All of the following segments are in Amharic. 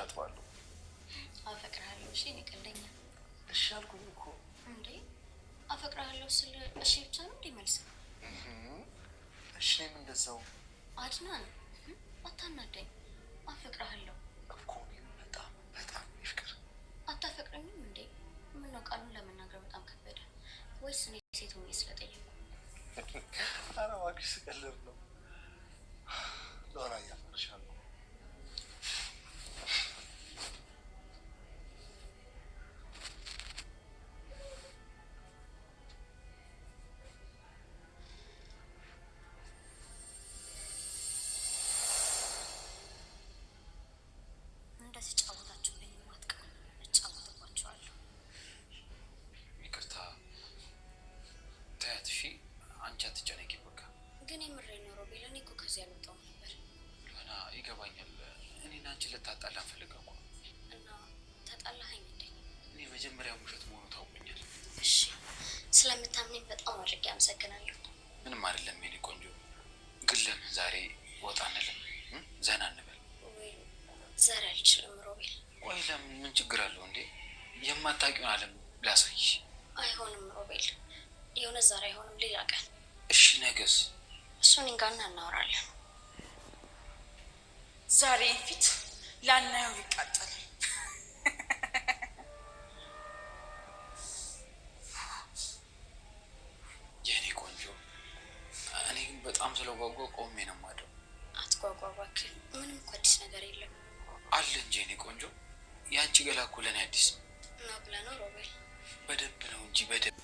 አጥባለሁ። አፈቅርሃለሁ እሺ እኔ ቀልደኛ እሺ አልኩኝ እኮ እንዴ አፈቅርሃለሁ ስለ እሺ ብቻ ነው እንዴ መልስ እሺ እኔም እንደዛው አድናን አታናደኝ አፈቅርሃለሁ እኮ በጣም ይፍቅር አታፈቅረኝም እንዴ ምነው ቃሉን ለመናገር በጣም ከበደ ወይስ እኔ ሴት ሆኜ ስለጠየቁ ኧረ እባክሽ ስቀልድ ነው ሎራ እያፈቅርሻለሁ ይገባኛል እኔና አንቺ ልታጣላ ፈልገው እና ተጣላኸኝ እንዴ እኔ መጀመሪያው ውሸት መሆኑ ታውቁኛል እሺ ስለምታምነኝ በጣም አድርጌ አመሰግናለሁ ምንም አይደለም የኔ ቆንጆ ግን ለምን ዛሬ ወጣ አንልም ዘና እንበል ወይ ዛሬ አልችልም ሮቤል ወይ ለምን ምን ችግር አለው እንዴ የማታውቂውን ዓለም ላሳይሽ አይሆንም ሮቤል የሆነ ዛሬ አይሆንም ሌላ ቀን እሺ ነገስ እሱን እንጋና እናወራለን ዛሬ ፊት ላናየው ይቃጠል የኔ ቆንጆ እኔ በጣም ስለጓጓ ቆሜ ነው የማድረው አትጓጓ እባክህ ምንም እኮ አዲስ ነገር የለም አለ እንጂ የኔ ቆንጆ ያንቺ ገላ እኮ ለኔ አዲስ ነው ብለህ ነው ሮቤል በደንብ ነው እንጂ በደንብ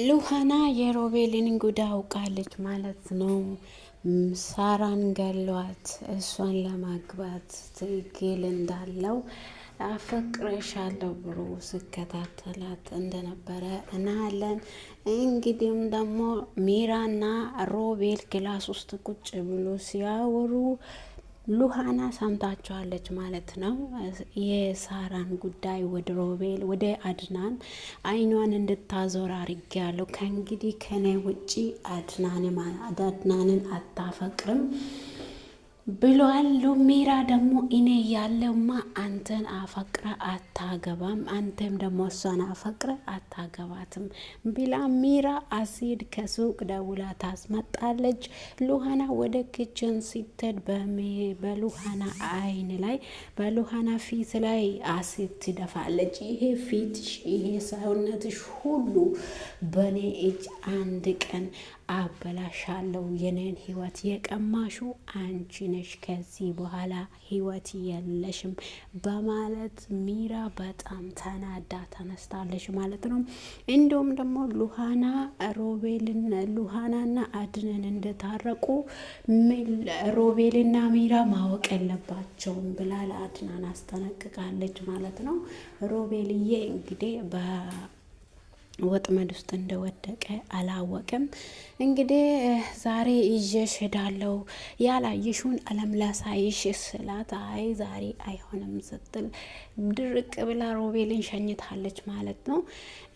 ሉሃና የሮቤልን ጉዳ አውቃለች ማለት ነው ሳራን ገሏት እሷን ለማግባት ትግል እንዳለው አፈቅረሻለሁ ብሎ ስከታተላት እንደነበረ እናያለን። እንግዲህም ደግሞ ሚራና ሮቤል ክላስ ውስጥ ቁጭ ብሎ ሲያወሩ ሉሃና ሰምታቸዋለች ማለት ነው። የሳራን ጉዳይ ወደ ሮቤል ወደ አድናን አይኗን እንድታዞር አድርጌያለሁ። ከእንግዲህ ከኔ ውጪ አድናንን አታፈቅርም ብሏል። ሚራ ደግሞ እኔ ያለውማ አንተን አፈቅረ አታገባም፣ አንተም ደግሞ እሷን አፈቅረ አታገባትም ብላ ሚራ አሲድ ከሱቅ ደውላ ታስመጣለች። ሉሃና ወደ ኪችን ስትሄድ በሉሃና አይን ላይ በሉሃና ፊት ላይ አሲድ ትደፋለች። ይሄ ፊትሽ ይሄ ሰውነትሽ ሁሉ በኔ እጅ አንድ ቀን አበላሻለሁ፣ የኔን ህይወት የቀማሹ አንቺ ነሽ፣ ከዚህ በኋላ ህይወት የለሽም በማለት ሚራ በጣም ተናዳ ተነስታለች ማለት ነው። እንዲሁም ደግሞ ሉሃናና አድነን እንደታረቁ ሮቤልና ሚራ ማወቅ የለባቸውም ብላ ለአድናን አስጠነቅቃለች ማለት ነው። ሮቤልዬ እንግዲህ ወጥመድ ውስጥ እንደወደቀ አላወቅም። እንግዲህ ዛሬ ይዤሽ ሄዳለሁ ያላየሽውን ዓለም ላሳይሽ ስላት አይ ዛሬ አይሆንም ስትል ድርቅ ብላ ሮቤልን ሸኝታለች ማለት ነው።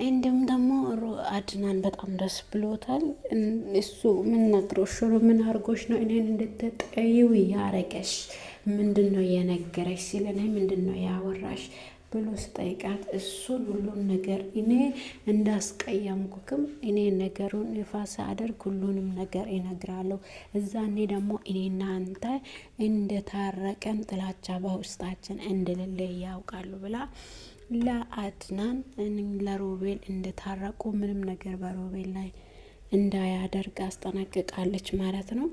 እንዲሁም ደግሞ አድናን በጣም ደስ ብሎታል። እሱ ምን ነግሮሽ ምን አርጎሽ ነው እኔን እንድትጠይው ያረገሽ? ምንድን ነው የነገረሽ ሲል እኔ ምንድን ነው ያወራሽ ብሎ ስጠይቃት እሱን ሁሉም ነገር እኔ እንዳስቀየምኩክም እኔ ነገሩን ይፋ ሳደርግ ሁሉንም ነገር እነግራለሁ። እዛኔ ደግሞ እኔና አንተ እንደታረቀን ጥላቻ በውስጣችን እንደሌለ ያውቃሉ ብላ ለአድናን ለሮቤል እንደታረቁ ምንም ነገር በሮቤል ላይ እንዳያደርግ አስጠነቅቃለች ማለት ነው።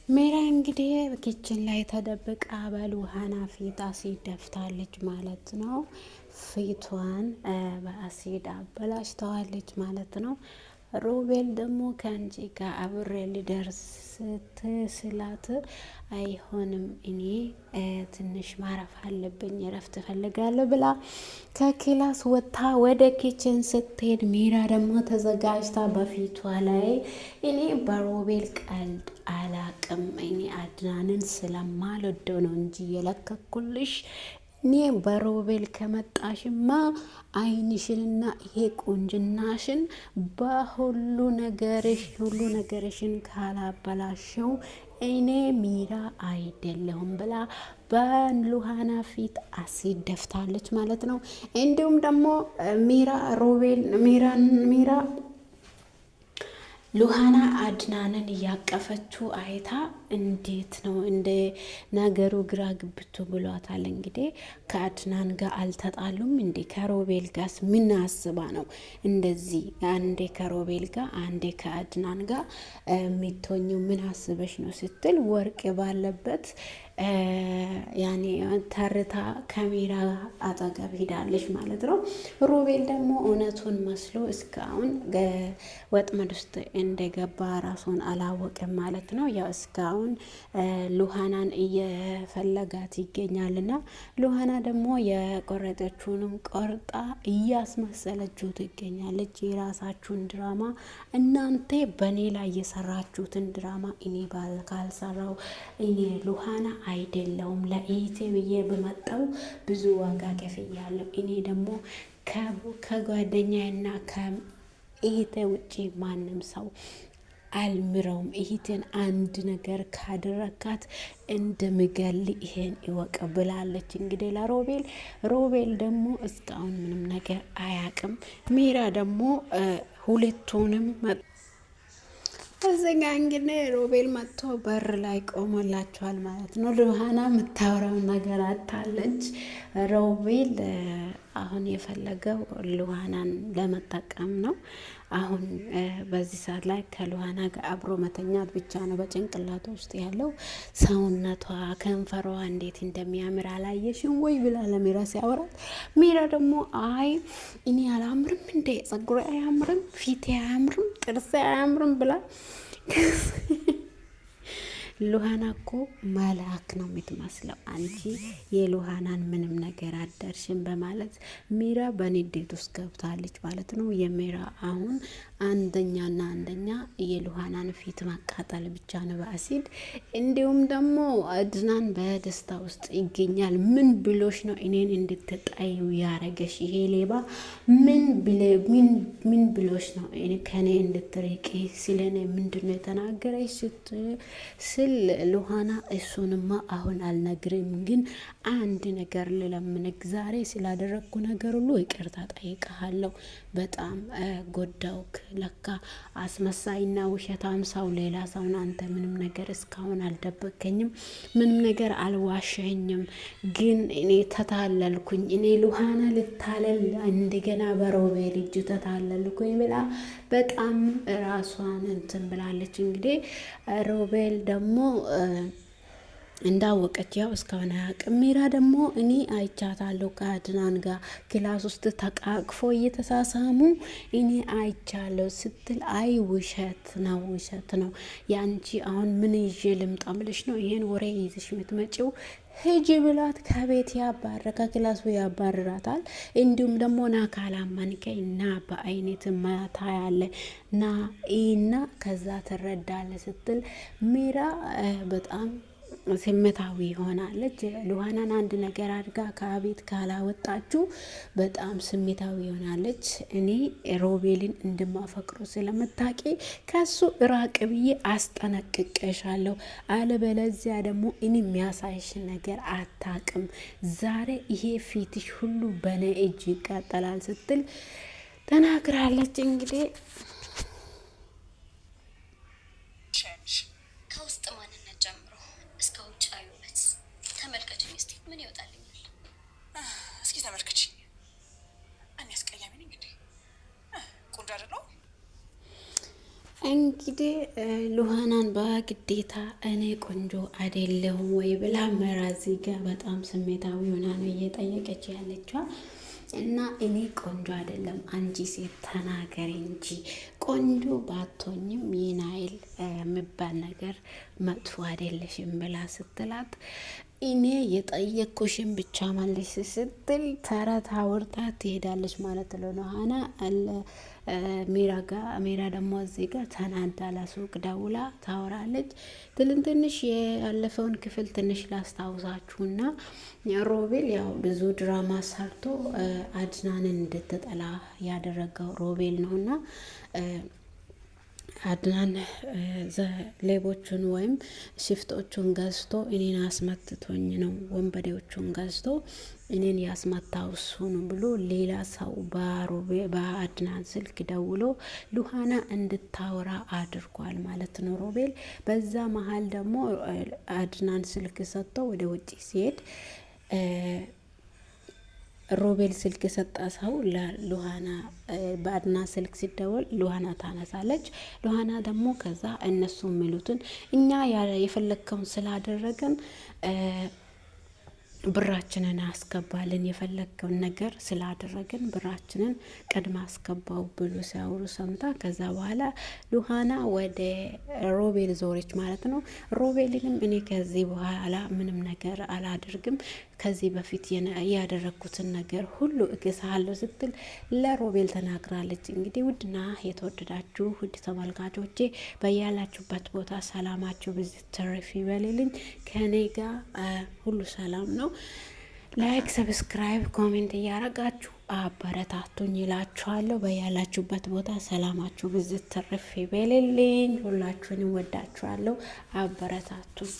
ሜራ እንግዲህ ኪችን ላይ ተደብቃ በሉሃና ፊት አሲድ ደፍታለች ማለት ነው። ፊቷን በአሲድ አበላሽተዋለች ማለት ነው። ሮቤል ደግሞ ከአንቺ ጋር አብሬ ልደርስ ስትስላት አይሆንም እኔ ትንሽ ማረፍ አለብኝ እረፍት እፈልጋለሁ ብላ ከክላስ ወጥታ ወደ ኪችን ስትሄድ ሚራ ደግሞ ተዘጋጅታ በፊቷ ላይ እኔ በሮቤል ቀልድ አላቅም፣ እኔ አድናንን ስለማልወደው ነው እንጂ የለከኩልሽ እኔ በሮቤል ከመጣሽማ አይንሽንና ይሄ ቁንጅናሽን በሁሉ ነገርሽን ካላበላሸው እኔ ሚራ አይደለሁም ብላ በሉሃና ፊት አሲድ ደፍታለች ማለት ነው። እንዲሁም ደግሞ ሚራ ሉሃና አድናንን እያቀፈችው አይታ እንዴት ነው እንደ ነገሩ ግራ ግብቱ ብሏታል። እንግዲህ ከአድናን ጋር አልተጣሉም እንዴ? ከሮቤል ጋርስ ምን አስባ ነው እንደዚህ አንዴ ከሮቤል ጋር አንዴ ከአድናን ጋር የሚቶኘው ምን አስበሽ ነው ስትል ወርቅ ባለበት ያኔ ተርታ ካሜራ አጠገብ ሂዳለች ማለት ነው። ሮቤል ደግሞ እውነቱን መስሎ እስካሁን ወጥመድ ውስጥ እንደገባ ራሱን አላወቅም ማለት ነው። ያው እስካሁን ሉሃናን እየፈለጋት ይገኛልና ሉሃና ደግሞ የቆረጠችውንም ቆርጣ እያስመሰለችው ትገኛለች። የራሳችሁን ድራማ እናንተ በእኔ ላይ የሰራችሁትን ድራማ እኔ ካልሰራው እኔ ሉሃና አይደለሁም ለኢቴ ብዬ በመጣው ብዙ ዋጋ ከፍያለሁ። እኔ ደግሞ ከጓደኛዬና ከኢቴ ውጪ ማንም ሰው አልምረውም። ኢቴን አንድ ነገር ካደረካት እንደምገል ይሄን ይወቅ ብላለች እንግዲህ ለሮቤል። ሮቤል ደግሞ እስካሁን ምንም ነገር አያቅም። ሚራ ደግሞ ሁለቱንም እዚጋ እንግዲህ ሮቤል መጥቶ በር ላይ ቆሞላቸዋል ማለት ነው። ሉሃና የምታወራው ነገር አታለች። ሮቤል አሁን የፈለገው ሉሃናን ለመጠቀም ነው። አሁን በዚህ ሰዓት ላይ ከሉሃና ጋር አብሮ መተኛት ብቻ ነው በጭንቅላቷ ውስጥ ያለው። ሰውነቷ ከንፈሯ እንዴት እንደሚያምር አላየሽም ወይ ብላ ለሚራ ሲያወራት፣ ሚራ ደግሞ አይ እኔ አላምርም እንዴ ጸጉሬ አያምርም፣ ፊቴ አያምርም፣ ጥርሴ አያምርም ብላ ሉሃና እኮ መልአክ ነው የምትመስለው፣ አንቺ የሉሃናን ምንም ነገር አደርሽም በማለት ሚራ በንዴት ውስጥ ገብታለች ማለት ነው። የሚራ አሁን አንደኛ የሉሃናን ፊት ማቃጠል ብቻ ነው በአሲድ። እንዲሁም ደግሞ አድናን በደስታ ውስጥ ይገኛል። ምን ብሎሽ ነው እኔን እንድትጣዩ ያረገሽ? ይሄ ሌባ ምን ብሎሽ ነው ከኔ እንድትርቂ ስለኔ ምንድነው የተናገረሽ ስል ሉሃና እሱንማ አሁን አልነግርም፣ ግን አንድ ነገር ልለምንክ፣ ዛሬ ስላደረግኩ ነገር ሁሉ ይቅርታ ጠይቀሃለሁ። በጣም ጎዳውክ። ለካ አስመሳይና ውሸታም ሰው ሌላ ሰውን አንተ ምንም ነገር እስካሁን አልደበከኝም፣ ምንም ነገር አልዋሸኝም፣ ግን እኔ ተታለልኩኝ። እኔ ሉሃና ልታለል እንደገና በሮቤል እጅ ተታለልኩኝ ብላ በጣም ራሷን እንትን ብላለች። እንግዲህ ሮቤል ደግሞ እንዳወቀች ያው እስካሁን አያውቅም። ሚራ ደግሞ እኔ አይቻታለሁ ከአድናን ጋር ክላስ ውስጥ ተቃቅፎ እየተሳሳሙ እኔ አይቻለሁ ስትል አይ ውሸት ነው ያንቺ አሁን ምን ይዤ ልምጣ ብለሽ ነው ይሄን ወሬ ይዘሽ የምትመጪው? ሂጂ ብላት ከቤት ከክላሱ ያባርራታል። እንዲሁም ደግሞ ና ካላመንከኝ ና በአይነት ማታ ያለ እና ከዛ ትረዳለ ስትል ሚራ በጣም ስሜታዊ ሆናለች። ሉሃናን አንድ ነገር አድርጋ ከቤት ካላወጣችሁ በጣም ስሜታዊ ሆናለች። እኔ ሮቤልን እንደማፈቅሩ ስለምታቂ ከሱ ራቅ ብዬ አስጠነቅቀሻለሁ፣ አለበለዚያ ደግሞ እኔ የሚያሳይሽ ነገር አታቅም። ዛሬ ይሄ ፊትሽ ሁሉ በኔ እጅ ይቃጠላል ስትል ተናግራለች። እንግዲህ ከውስጥ ማንነት ጀምሮ እስከ ውጭ ውበት ተመልከችኝ እስቲ ምን ይወጣልኛል? እስኪ ተመልከች። እኔ አስቀያሚ ነኝ እንግዲህ ቆንጆ አይደለሁ። እንግዲህ ሉሃናን በግዴታ እኔ ቆንጆ አይደለሁም ወይ ብላ መራዚ ጋር በጣም ስሜታዊ ሆና ነው እየጠየቀች ያለችው። እና እኔ ቆንጆ አይደለም አንቺ ሴት ተናገሪ እንጂ ቆንጆ ባቶኝም ይናይል የሚባል ነገር መጥፎ አይደለሽም ብላ ስትላት እኔ የጠየቅኩሽን ብቻ መልሽ ስትል ተረት አውርታ ትሄዳለች ማለት ነው። ሀና ሜራ ደግሞ እዚህ ጋር ተናዳ ለሱቅ ደውላ ታወራለች። ትንሽ ያለፈውን ክፍል ትንሽ ላስታውሳችሁና ሮቤል ያው ብዙ ድራማ ሰርቶ አድናንን እንድትጠላ ያደረገው ሮቤል ነውና አድናን ሌቦቹን ወይም ሽፍቶቹን ገዝቶ እኔን አስመትቶኝ ነው ወንበዴዎቹን ገዝቶ እኔን ያስመታው እሱ ነው ብሎ ሌላ ሰው በአድናን ስልክ ደውሎ ሉሃና እንድታወራ አድርጓል ማለት ነው ሮቤል። በዛ መሀል ደግሞ አድናን ስልክ ሰጥቶ ወደ ውጭ ሲሄድ ሮቤል ስልክ የሰጣ ሰው ለሉሃና በአድና ስልክ ሲደወል ሉሃና ታነሳለች። ሉሃና ደግሞ ከዛ እነሱ የሚሉትን እኛ የፈለግከውን ስላደረገን ብራችንን አስገባልን የፈለግከውን ነገር ስላደረግን ብራችንን ቀድማ አስገባው ብሎ ሲያወሩ ሰምታ ከዛ በኋላ ሉሃና ወደ ሮቤል ዞረች ማለት ነው። ሮቤልንም እኔ ከዚህ በኋላ ምንም ነገር አላደርግም ከዚህ በፊት ያደረግኩትን ነገር ሁሉ እገሳለሁ ስትል ለሮቤል ተናግራለች። እንግዲህ ውድና የተወደዳችሁ ውድ ተመልካቾቼ በያላችሁበት ቦታ ሰላማችሁ ብዙ ተረፍ ይበልልኝ። ከኔ ጋር ሁሉ ሰላም ነው። ላይክ፣ ሰብስክራይብ፣ ኮሜንት እያረጋችሁ አበረታቱኝ ይላችኋለሁ። በያላችሁበት ቦታ ሰላማችሁ ብዙ ተረፍ ይበልልኝ። ሁላችሁንም ወዳችኋለሁ። አበረታቱኝ።